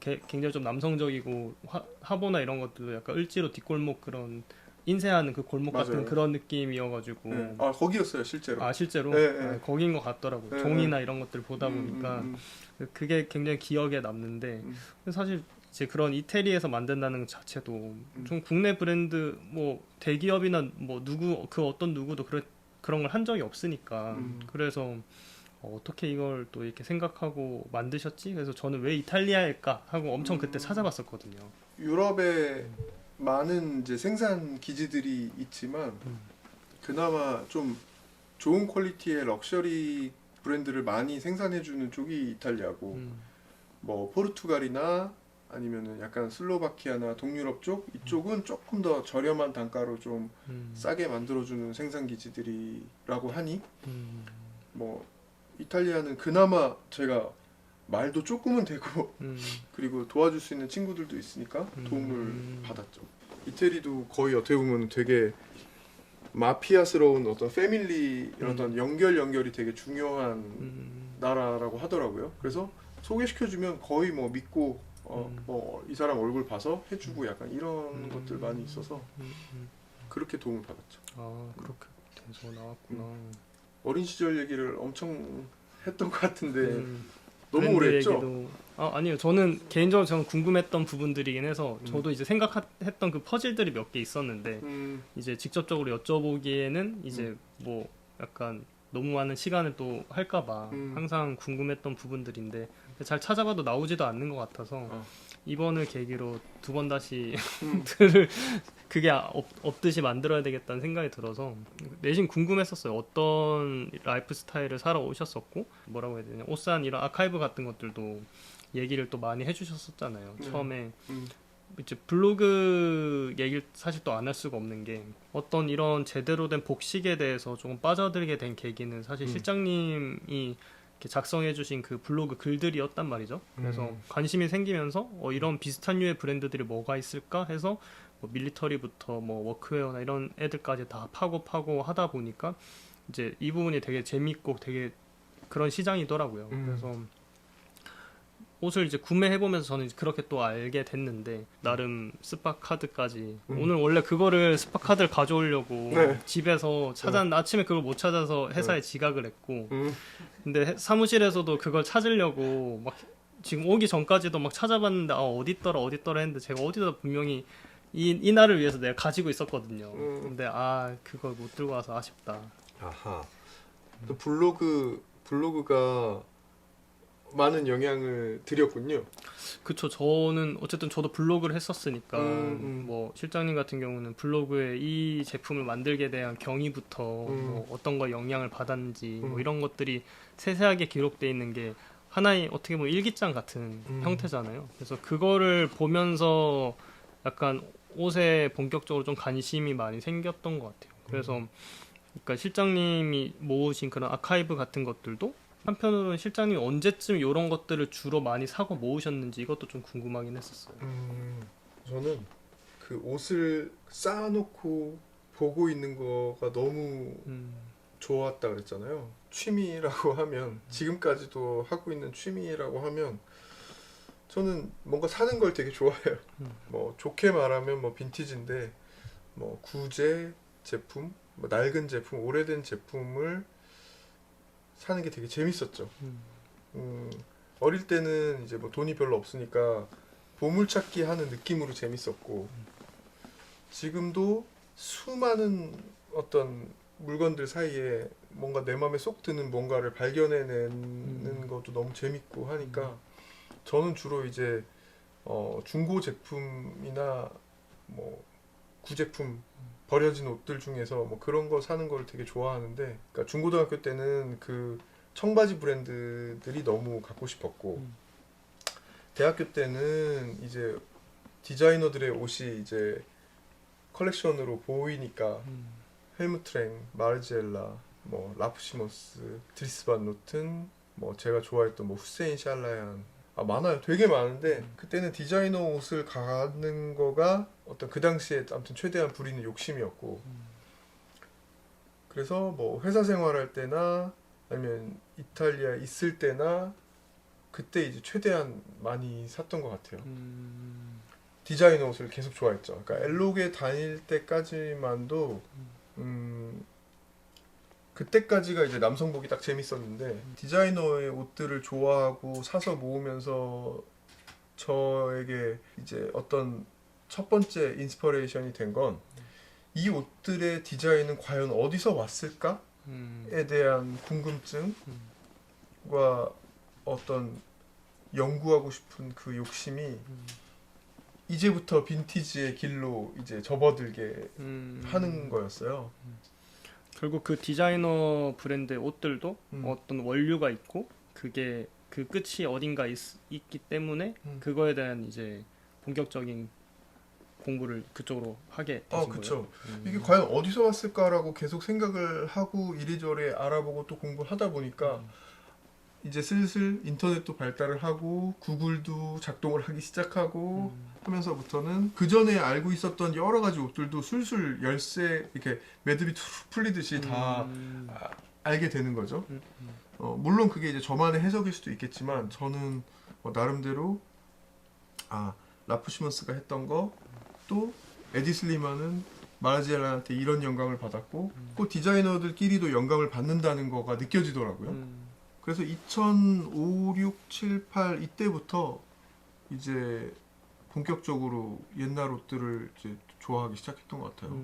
Speaker 2: 굉장히 좀 남성적이고 화보나 이런 것들도 약간 을지로 뒷골목 그런 인쇄하는 그 골목 같은
Speaker 1: 맞아요.
Speaker 2: 그런 느낌이어가지고
Speaker 1: 네. 아 거기였어요 실제로.
Speaker 2: 아 실제로
Speaker 1: 네, 네.
Speaker 2: 아, 거긴 것 같더라고요.
Speaker 1: 네,
Speaker 2: 종이나 이런 것들 보다 보니까 그게 굉장히 기억에 남는데 사실 이제 그런 이태리에서 만든다는 것 자체도 좀 국내 브랜드 뭐 대기업이나 뭐 누구 그 어떤 누구도 그런 걸 한 적이 없으니까 그래서 어떻게 이걸 또 이렇게 생각하고 만드셨지? 그래서 저는 왜 이탈리아일까 하고 엄청 그때 찾아봤었거든요.
Speaker 1: 유럽에 많은 이제 생산 기지들이 있지만 그나마 좀 좋은 퀄리티의 럭셔리 브랜드를 많이 생산해주는 쪽이 이탈리아고 뭐 포르투갈이나 아니면은 약간 슬로바키아나 동유럽 쪽 이쪽은 조금 더 저렴한 단가로 좀 싸게 만들어주는 생산 기지들이라고 하니 뭐 이탈리아는 그나마 제가 말도 조금은 되고 그리고 도와줄 수 있는 친구들도 있으니까 도움을 받았죠. 이태리도 거의 어떻게 보면 되게 마피아스러운 어떤 패밀리 어떤 연결이 되게 중요한 나라라고 하더라고요. 그래서 소개시켜주면 거의 뭐 믿고 뭐 이 사람 얼굴 봐서 해주고 약간 이런 것들 많이 있어서 그렇게 도움을 받았죠.
Speaker 2: 아 그렇게 돼서 나왔구나.
Speaker 1: 어린 시절 얘기를 엄청 했던 것 같은데 너무
Speaker 2: 브랜드
Speaker 1: 오래 했죠?
Speaker 2: 얘기도 아니요. 저는 개인적으로 저는 궁금했던 부분들이긴 해서 저도 이제 생각했던 그 퍼즐들이 몇 개 있었는데 이제 직접적으로 여쭤보기에는 이제 뭐 약간 너무 많은 시간을 또 할까봐 항상 궁금했던 부분들인데 잘 찾아봐도 나오지도 않는 것 같아서 이번을 계기로 두 번 다시 들을 그게 없듯이 만들어야 되겠다는 생각이 들어서 내심 궁금했었어요. 어떤 라이프 스타일을 살아오셨었고 뭐라고 해야 되냐 옷산 이런 아카이브 같은 것들도 얘기를 또 많이 해주셨었잖아요. 처음에 이제 블로그 얘기를 사실 또 안 할 수가 없는 게 어떤 이런 제대로 된 복식에 대해서 조금 빠져들게 된 계기는 사실 실장님이 이렇게 작성해주신 그 블로그 글들이었단 말이죠. 그래서 관심이 생기면서 이런 비슷한 류의 브랜드들이 뭐가 있을까 해서 뭐 밀리터리부터 뭐 워크웨어나 이런 애들까지 다 파고 하다 보니까 이제 이 부분이 되게 재밌고 되게 그런 시장이더라고요. 그래서 옷을 이제 구매해보면서 저는 이제 그렇게 또 알게 됐는데 나름 스파 카드까지 오늘 원래 그거를 스파 카드를 가져오려고
Speaker 1: 네.
Speaker 2: 집에서 찾았는데 아침에 그걸 못 찾아서 회사에 지각을 했고 근데 사무실에서도 그걸 찾으려고 막 지금 오기 전까지도 막 찾아봤는데 어디 있더라 했는데 제가 어디다 분명히 이 날을 위해서 내가 가지고 있었거든요. 근데 그걸 못 들고 와서 아쉽다.
Speaker 3: 아하.
Speaker 1: 또 블로그가 많은 영향을 드렸군요.
Speaker 2: 그쵸. 저는 어쨌든 저도 블로그를 했었으니까 뭐 실장님 같은 경우는 블로그에 이 제품을 만들게 대한 경위부터 뭐 어떤 거 영향을 받았는지 뭐 이런 것들이 세세하게 기록되어 있는 게 하나의 어떻게 보면 일기장 같은 형태잖아요. 그래서 그거를 보면서 약간 옷에 본격적으로 좀 관심이 많이 생겼던 것 같아요. 그래서 그러니까 실장님이 모으신 그런 아카이브 같은 것들도 한편으로는 실장님이 언제쯤 이런 것들을 주로 많이 사고 모으셨는지 이것도 좀 궁금하긴 했었어요.
Speaker 1: 저는 그 옷을 쌓아놓고 보고 있는 거가 너무 좋았다 그랬잖아요. 취미라고 하면 지금까지도 하고 있는 취미라고 하면 저는 뭔가 사는 걸 되게 좋아해요. 뭐 좋게 말하면 뭐 빈티지인데 뭐 구제 제품, 뭐 낡은 제품, 오래된 제품을 사는 게 되게 재밌었죠. 어릴 때는 이제 뭐 돈이 별로 없으니까 보물찾기 하는 느낌으로 재밌었고 지금도 수많은 어떤 물건들 사이에 뭔가 내 맘에 쏙 드는 뭔가를 발견해내는 것도 너무 재밌고 하니까 저는 주로 이제 중고 제품이나 뭐 구제품 버려진 옷들 중에서 뭐 그런 거 사는 걸 되게 좋아하는데 그러니까 중고등학교 때는 그 청바지 브랜드들이 너무 갖고 싶었고 대학교 때는 이제 디자이너들의 옷이 이제 컬렉션으로 보이니까 헬무트랭, 마르지엘라, 뭐 라프시몬스, 드리스 반 노튼, 뭐 제가 좋아했던 뭐 후세인 샬라얀 많아요. 되게 많은데 그때는 디자이너 옷을 가는 거가 어떤 그 당시에 아무튼 최대한 부리는 욕심이었고 그래서 뭐 회사 생활할 때나 아니면 이탈리아에 있을 때나 그때 이제 최대한 많이 샀던 것 같아요. 디자이너 옷을 계속 좋아했죠. 그러니까 엘록에 다닐 때까지만도 그때까지가 이제 남성복이 딱 재밌었는데 디자이너의 옷들을 좋아하고 사서 모으면서 저에게 이제 어떤 첫 번째 인스퍼레이션이 된 건 이 옷들의 디자인은 과연 어디서 왔을까에 대한 궁금증과 어떤 연구하고 싶은 그 욕심이 이제부터 빈티지의 길로 이제 접어들게 하는 거였어요.
Speaker 2: 결국 그 디자이너 브랜드의 옷들도
Speaker 1: 음.
Speaker 2: 어떤 원류가 있고 그게 그 끝이 어딘가 있기 때문에 그거에 대한 이제 본격적인 공부를 그쪽으로 하게 되신
Speaker 1: 그쵸.
Speaker 2: 거예요.
Speaker 1: 이게 과연 어디서 왔을까라고 계속 생각을 하고 이리저리 알아보고 또 공부를 하다 보니까 이제 슬슬 인터넷도 발달을 하고 구글도 작동을 하기 시작하고 하면서부터는 그 전에 알고 있었던 여러 가지 옷들도 술술 열쇠 이렇게 매듭이 툭 풀리듯이 다 알게 되는 거죠. 물론 그게 이제 저만의 해석일 수도 있겠지만 저는 나름대로 라프 시몬스가 했던 거 또 에디 슬리만은 마르지엘란한테 이런 영감을 받았고 또 디자이너들끼리도 영감을 받는다는 거가 느껴지더라고요. 그래서 2005, 6, 7, 8 이때부터 이제 본격적으로 옛날 옷들을 이제 좋아하기 시작했던 것 같아요.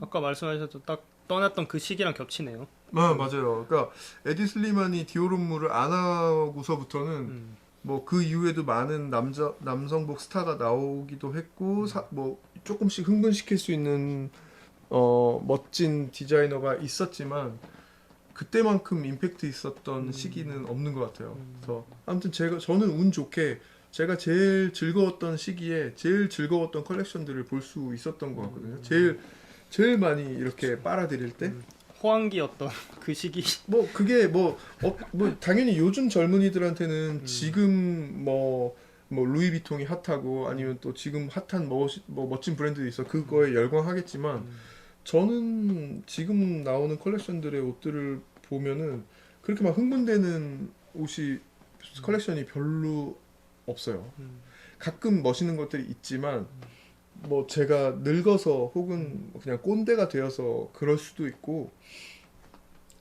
Speaker 2: 아까 말씀하셨던 딱 떠났던 그 시기랑 겹치네요.
Speaker 1: 맞아요. 그러니까 에디 슬리만이 디오롬무를 안 하고서부터는 뭐 그 이후에도 많은 남성복 스타가 나오기도 했고 뭐 조금씩 흥분시킬 수 있는 멋진 디자이너가 있었지만 그때만큼 임팩트 있었던 시기는 없는 것 같아요. 그래서 아무튼 저는 운 좋게 제가 제일 즐거웠던 시기에 제일 즐거웠던 컬렉션들을 볼 수 있었던 것 같거든요. 제일 많이 이렇게 빨아들일 때.
Speaker 2: 호황기였던 그 시기.
Speaker 1: 뭐 그게 뭐 당연히 요즘 젊은이들한테는 지금 뭐 루이비통이 핫하고 아니면 또 지금 핫한 뭐 멋진 브랜드도 있어 그거에 열광하겠지만 저는 지금 나오는 컬렉션들의 옷들을 보면은 그렇게 막 흥분되는 옷이 컬렉션이 별로 없어요. 가끔 멋있는 것들이 있지만 뭐 제가 늙어서 혹은 그냥 꼰대가 되어서 그럴 수도 있고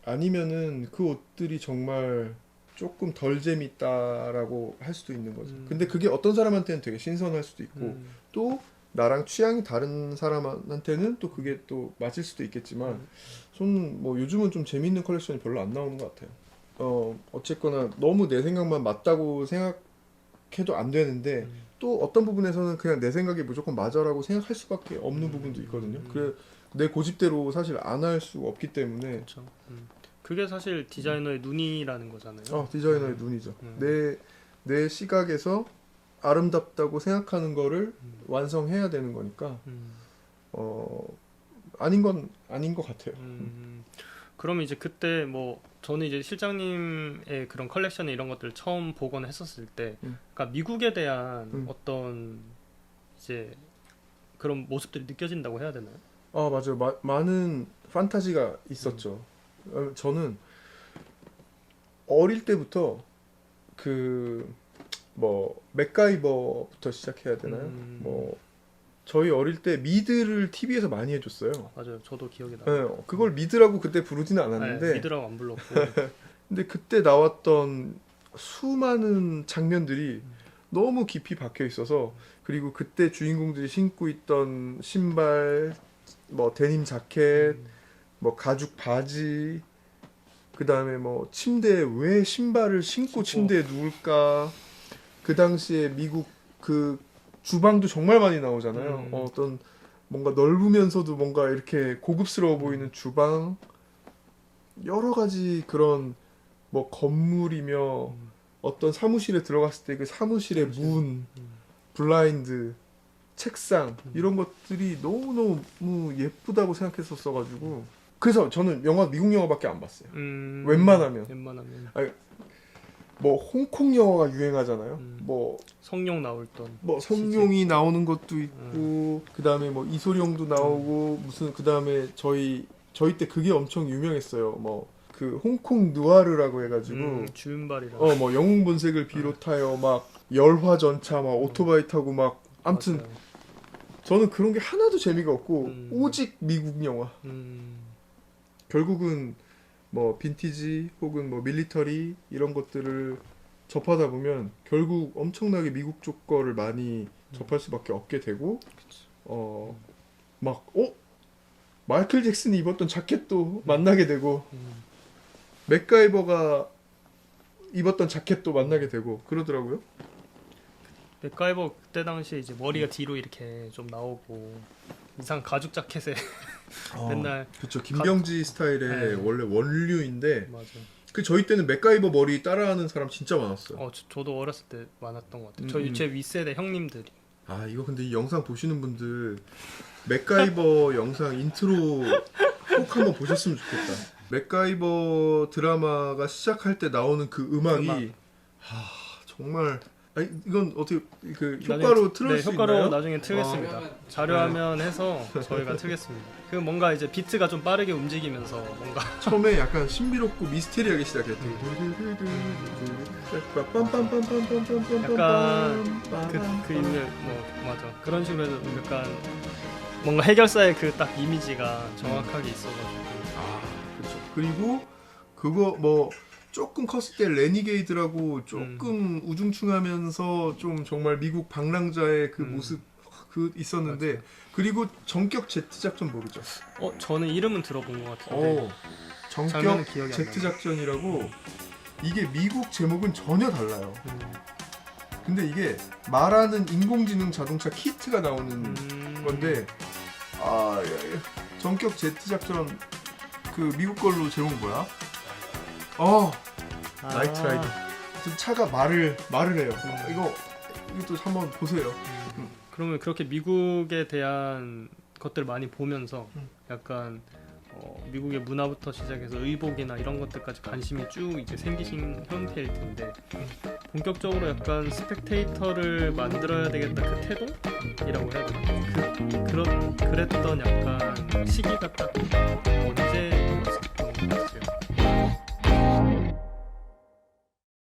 Speaker 1: 아니면은 그 옷들이 정말 조금 덜 재밌다라고 할 수도 있는 거죠. 근데 그게 어떤 사람한테는 되게 신선할 수도 있고 또 나랑 취향이 다른 사람한테는 또 그게 또 맞을 수도 있겠지만 저는 뭐 요즘은 좀 재밌는 컬렉션이 별로 안 나오는 것 같아요. 어쨌거나 너무 내 생각만 맞다고 생각해도 안 되는데 또 어떤 부분에서는 그냥 내 생각이 무조건 맞아라고 생각할 수밖에 없는 부분도 있거든요. 그래 내 고집대로 사실 안 할 수 없기 때문에
Speaker 2: 그렇죠. 그게 사실 디자이너의 눈이라는 거잖아요.
Speaker 1: 디자이너의 눈이죠. 내 시각에서 아름답다고 생각하는 거를 완성해야 되는 거니까 아닌 건 아닌 것 같아요.
Speaker 2: 그러면 이제 그때 뭐 저는 이제 실장님의 그런 컬렉션 이런 것들을 처음 보거나 했었을 때, 그러니까 미국에 대한 어떤 이제 그런 모습들이 느껴진다고 해야 되나요?
Speaker 1: 맞아요. 많은 판타지가 있었죠. 저는 어릴 때부터 그 뭐 맥가이버부터 시작해야 되나요? 뭐 저희 어릴 때 미드를 TV에서 많이 해줬어요.
Speaker 2: 맞아요. 저도 기억이 나요.
Speaker 1: 네, 그걸 미드라고 그때 부르지는 않았는데
Speaker 2: 네, 미드라고 안 불렀고.
Speaker 1: 근데 그때 나왔던 수많은 장면들이 너무 깊이 박혀 있어서 그리고 그때 주인공들이 신고 있던 신발, 뭐 데님 자켓, 뭐 가죽 바지, 그 다음에 뭐 침대에 왜 신발을 신고 침대에 누울까? 그 당시에 미국 그 주방도 정말 많이 나오잖아요. 어떤 뭔가 넓으면서도 뭔가 이렇게 고급스러워 보이는 주방, 여러 가지 그런 뭐 건물이며 어떤 사무실에 들어갔을 때 그 사무실의 문, 블라인드, 책상 이런 것들이 너무너무 예쁘다고 생각했었어가지고 그래서 저는 미국 영화밖에 안 봤어요. 웬만하면 뭐 홍콩 영화가 유행하잖아요. 뭐
Speaker 2: 성룡 나올던
Speaker 1: 뭐 성룡이 나오는 것도 있고 그 다음에 뭐 이소룡도 나오고 무슨 그 다음에 저희 때 그게 엄청 유명했어요. 뭐 그 홍콩 누아르라고 해가지고
Speaker 2: 주윤발이랑
Speaker 1: 뭐 영웅 본색을 비롯하여 막 열화 전차 막 오토바이 타고 막 아무튼
Speaker 2: 맞아요.
Speaker 1: 저는 그런 게 하나도 재미가 없고
Speaker 2: 음.
Speaker 1: 오직 미국 영화. 결국은 뭐 빈티지 혹은 뭐 밀리터리 이런 것들을 접하다 보면 결국 엄청나게 미국 쪽 거를 많이 접할 수밖에 없게 되고 마이클 잭슨이 입었던 자켓도 만나게 되고 맥가이버가 입었던 자켓도 만나게 되고 그러더라고요.
Speaker 2: 맥가이버 그때 당시에 이제 머리가 뒤로 이렇게 좀 나오고 이상 가죽 자켓에 맨날
Speaker 1: 그렇죠. 김병지 스타일의
Speaker 2: 네.
Speaker 1: 원래 원류인데
Speaker 2: 맞아.
Speaker 1: 그 저희 때는 맥가이버 머리 따라하는 사람 진짜 많았어요.
Speaker 2: 저도 어렸을 때 많았던 것 같아요.
Speaker 1: 음.
Speaker 2: 제 윗세대 형님들이.
Speaker 1: 아 이거 근데 이 영상 보시는 분들 맥가이버 영상 인트로 꼭 한번 보셨으면 좋겠다. 맥가이버 드라마가 시작할 때 나오는 그 음악이
Speaker 2: 음악.
Speaker 1: 정말 아니 이건 어떻게 그
Speaker 2: 나중에
Speaker 1: 효과로 틀을 수
Speaker 2: 효과로
Speaker 1: 있나요?
Speaker 2: 나중에 틀겠습니다. 자료화면 해서 저희가 틀겠습니다. 그 뭔가 이제 비트가 좀 빠르게 움직이면서 뭔가
Speaker 1: 처음에 약간 신비롭고 미스테리하게 시작했대.
Speaker 2: 약간 그 이후에 맞아 그런 식으로 해서 약간 뭔가 해결사의 그 딱 이미지가 정확하게 있어가지고
Speaker 1: 그렇죠. 그리고 그거 뭐 조금 컸을 때 레니게이드라고 조금 우중충하면서 좀 정말 미국 방랑자의 그 모습 그 있었는데 그리고 전격 제트 작전 모르죠?
Speaker 2: 저는 이름은 들어본 것 같은데 장면은
Speaker 1: 전격
Speaker 2: 기억이 안
Speaker 1: 제트
Speaker 2: 나요.
Speaker 1: 작전이라고 이게 미국 제목은 전혀 달라요. 근데 이게 말하는 인공지능 자동차 키트가 나오는 건데 전격 제트 작전 그 미국 걸로 제목 뭐야? 나이트 라이드. 지금 차가 말을 해요. 이것도 한번 보세요.
Speaker 2: 그러면 그렇게 미국에 대한 것들 많이 보면서 약간 미국의 문화부터 시작해서 의복이나 이런 것들까지 관심이 쭉 이제 생기신 형태일 텐데 본격적으로 약간 스펙테이터를 만들어야 되겠다 그 태동이라고 해야 되나? 그랬던 약간 시기가 딱 어디